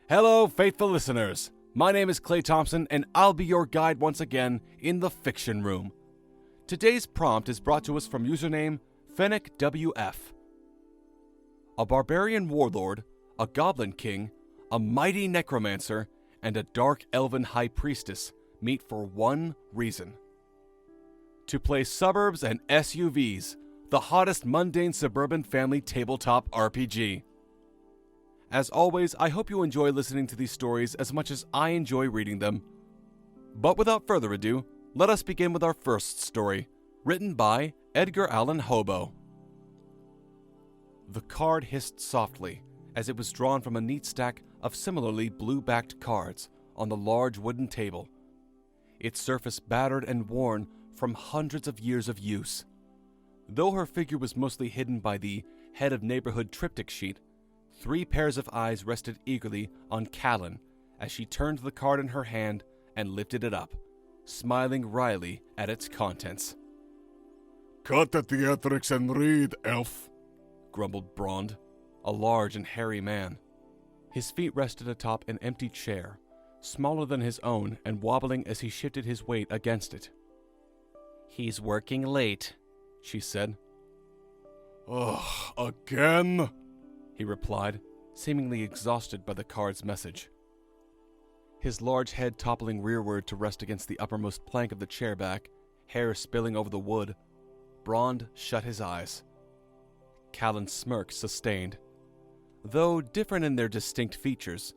Hello, faithful listeners. My name is Clay Thompson, and I'll be your guide once again in the Fiction Room. Today's prompt is brought to us from username FennecWF. A barbarian warlord, a goblin king, a mighty necromancer, and a dark elven high priestess meet for one reason: to play suburbs and SUVs, the hottest mundane suburban family tabletop RPG. As always, I hope you enjoy listening to these stories as much as I enjoy reading them. But without further ado, let us begin with our first story, written by Edgar Allan Hobo. The card hissed softly as it was drawn from a neat stack of similarly blue-backed cards on the large wooden table, its surface battered and worn from hundreds of years of use. Though her figure was mostly hidden by the head of neighborhood triptych sheet, 3 pairs of eyes rested eagerly on Callan as she turned the card in her hand and lifted it up, smiling wryly at its contents. "Cut the theatrics and read, elf," grumbled Brond, a large and hairy man. His feet rested atop an empty chair, smaller than his own and wobbling as he shifted his weight against it. "He's working late," she said. "Ugh, again?" he replied, seemingly exhausted by the card's message. His large head toppling rearward to rest against the uppermost plank of the chair back, hair spilling over the wood, Brond shut his eyes. Callan's smirk sustained. Though different in their distinct features,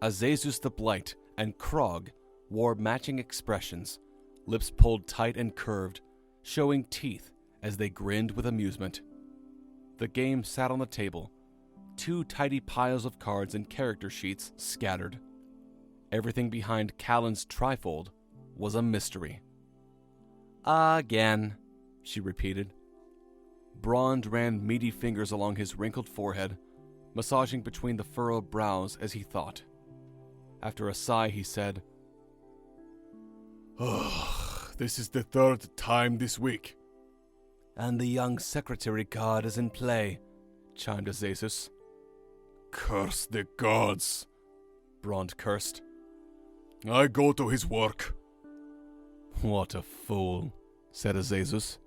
Azazus the Blight and Krog wore matching expressions, lips pulled tight and curved, showing teeth as they grinned with amusement. The game sat on the table, 2 tidy piles of cards and character sheets scattered. Everything behind Callan's trifold was a mystery. "Again," she repeated. Brond ran meaty fingers along his wrinkled forehead, massaging between the furrowed brows as he thought. After a sigh, he said, "Ugh, this is the 3rd time this week." "And the young secretary card is in play," chimed Azazus. "Curse the gods," Brond cursed. "I go to his work." "What a fool," said Azazus.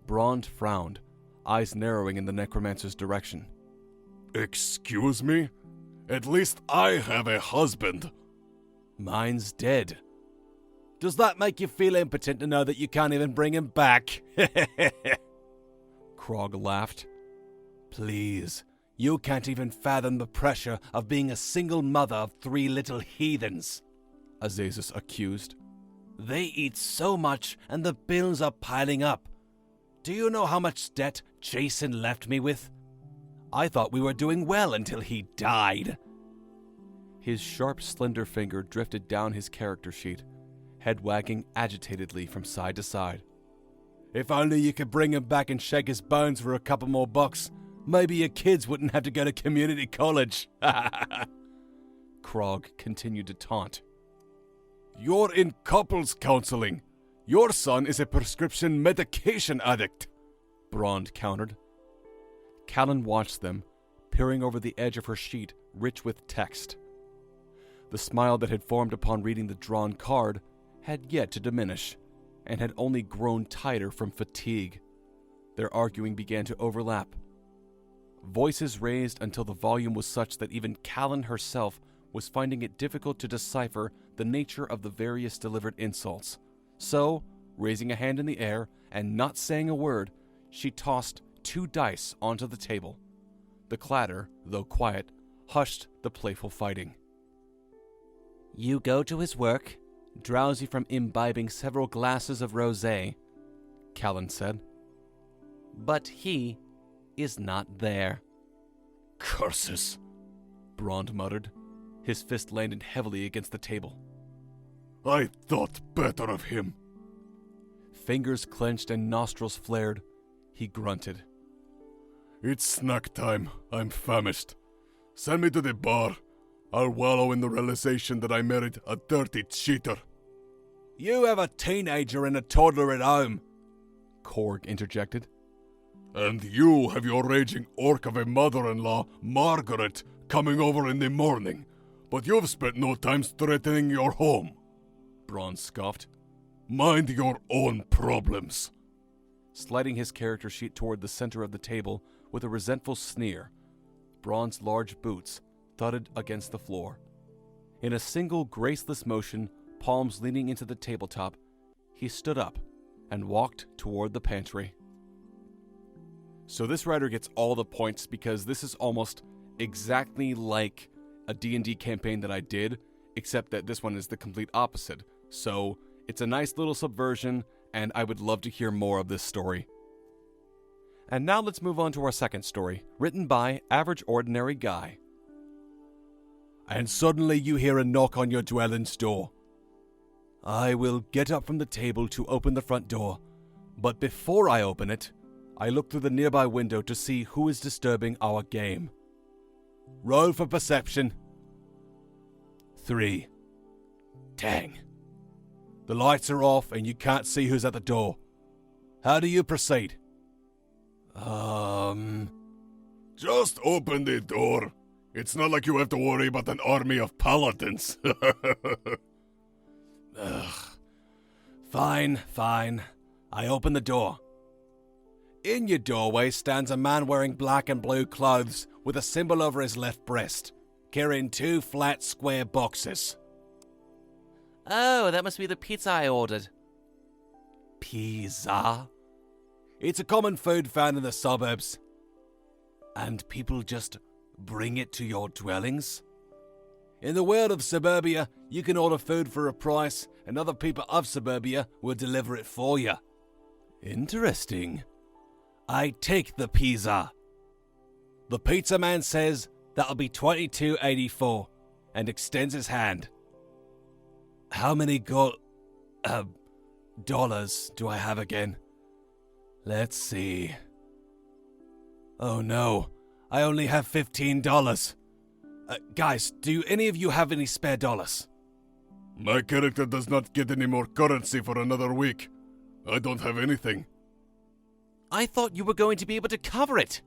Brond frowned, eyes narrowing in the necromancer's direction. "Excuse me? At least I have a husband." "Mine's dead." "Does that make you feel impotent to know that you can't even bring him back?" Krog laughed. "Please, you can't even fathom the pressure of being a single mother of 3 little heathens," Azazus accused. "They eat so much and the bills are piling up. Do you know how much debt Jason left me with? I thought we were doing well until he died." His sharp, slender finger drifted down his character sheet, head wagging agitatedly from side to side. "If only you could bring him back and shake his bones for a couple more bucks, maybe your kids wouldn't have to go to community college." Krog continued to taunt. "You're in couples counseling. Your son is a prescription medication addict," Brond countered. Callan watched them, peering over the edge of her sheet rich with text. The smile that had formed upon reading the drawn card had yet to diminish, and had only grown tighter from fatigue. Their arguing began to overlap. Voices raised until the volume was such that even Callan herself was finding it difficult to decipher the nature of the various delivered insults. So, raising a hand in the air and not saying a word, she tossed 2 dice onto the table. The clatter, though quiet, hushed the playful fighting. "You go to his work, drowsy from imbibing several glasses of rosé," Callan said. "But he is not there." "Curses," Brond muttered. His fist landed heavily against the table. "I thought better of him." Fingers clenched and nostrils flared, he grunted. "It's snack time. I'm famished. Send me to the bar. I'll wallow in the realization that I married a dirty cheater." "You have a teenager and a toddler at home," Korg interjected. "And you have your raging orc of a mother-in-law, Margaret, coming over in the morning. but you've spent no time threatening your home. Braun scoffed, Mind your own problems. sliding his character sheet toward the center of the table with a resentful sneer. Braun's large boots thudded against the floor. In a single graceless motion, palms leaning into the tabletop, he stood up and walked toward the pantry. So this writer gets all the points because this is almost exactly like a D&D campaign that I did, except that this one is the complete opposite. So it's a nice little subversion, and I would love to hear more of this story. And now let's move on to our second story, written by Average Ordinary Guy. And suddenly you hear a knock on your dwelling's door. I will get up from the table to open the front door, but before I open it, I look through the nearby window to see who is disturbing our game. Roll for perception. 3. Dang. The lights are off and you can't see who's at the door. How do you proceed? Just open the door. It's not like you have to worry about an army of paladins. Fine. I open the door. In your doorway stands a man wearing black and blue clothes with a symbol over his left breast, carrying 2 flat square boxes. Oh, that must be the pizza I ordered. Pizza? It's a common food found in the suburbs. And people just bring it to your dwellings? In the world of suburbia, you can order food for a price, and other people of suburbia will deliver it for you. Interesting. I take the pizza. The pizza man says that'll be $22.84 and extends his hand. How many dollars do I have again? Let's see. Oh no, I only have $15. Guys, do any of you have any spare dollars? My character does not get any more currency for another week. I don't have anything. I thought you were going to be able to cover it.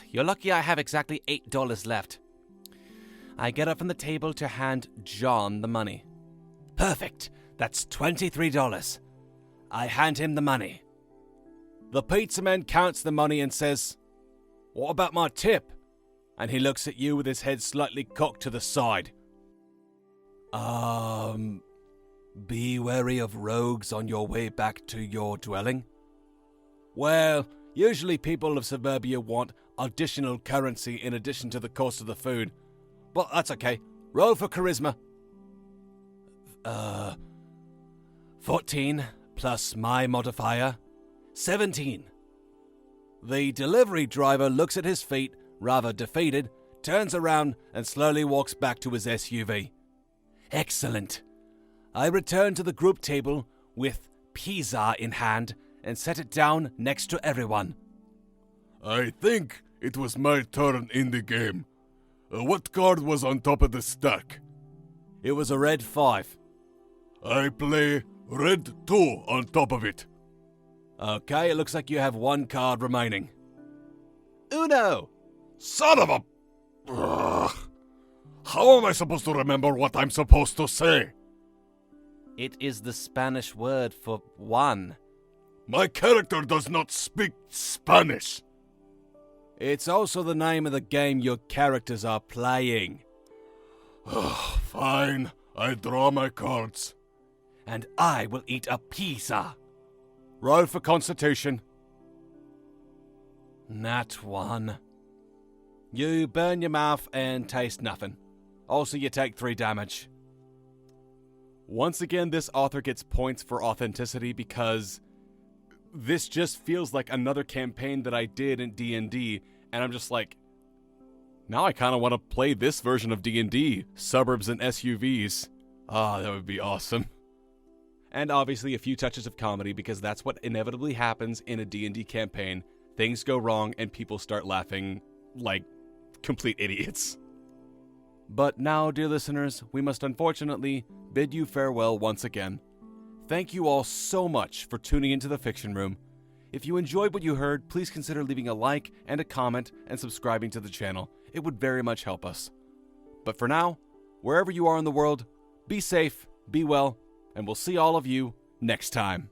You're lucky I have exactly $8 left. I get up from the table to hand John the money. Perfect. That's $23. I hand him the money. The pizza man counts the money and says, "What about my tip?" And he looks at you with his head slightly cocked to the side. Be wary of rogues on your way back to your dwelling? Well, usually people of suburbia want additional currency in addition to the cost of the food. But that's okay. Roll for charisma. 14 plus my modifier. 17. The delivery driver looks at his feet, rather defeated, turns around and slowly walks back to his SUV. Excellent. I return to the group table with pizza in hand and set it down next to everyone. I think it was my turn in the game. What card was on top of the stack? It was a red 5. I play red 2 on top of it. Okay, it looks like you have 1 card remaining. Uno! Son of a... Ugh. How am I supposed to remember what I'm supposed to say? It is the Spanish word for 1. My character does not speak Spanish. It's also the name of the game your characters are playing. Fine, I draw my cards. And I will eat a pizza. Roll for Constitution. Nat 1. You burn your mouth and taste nothing. Also, you take 3 damage. Once again, this author gets points for authenticity because this just feels like another campaign that I did in D&D, and I'm just like, now I kind of want to play this version of D&D, suburbs and SUVs. That would be awesome. And obviously a few touches of comedy because that's what inevitably happens in a D&D campaign. Things go wrong and people start laughing like complete idiots. But now, dear listeners, we must unfortunately bid you farewell once again. Thank you all so much for tuning into the Fiction Room. If you enjoyed what you heard, please consider leaving a like and a comment and subscribing to the channel. It would very much help us. But for now, wherever you are in the world, be safe, be well, and we'll see all of you next time.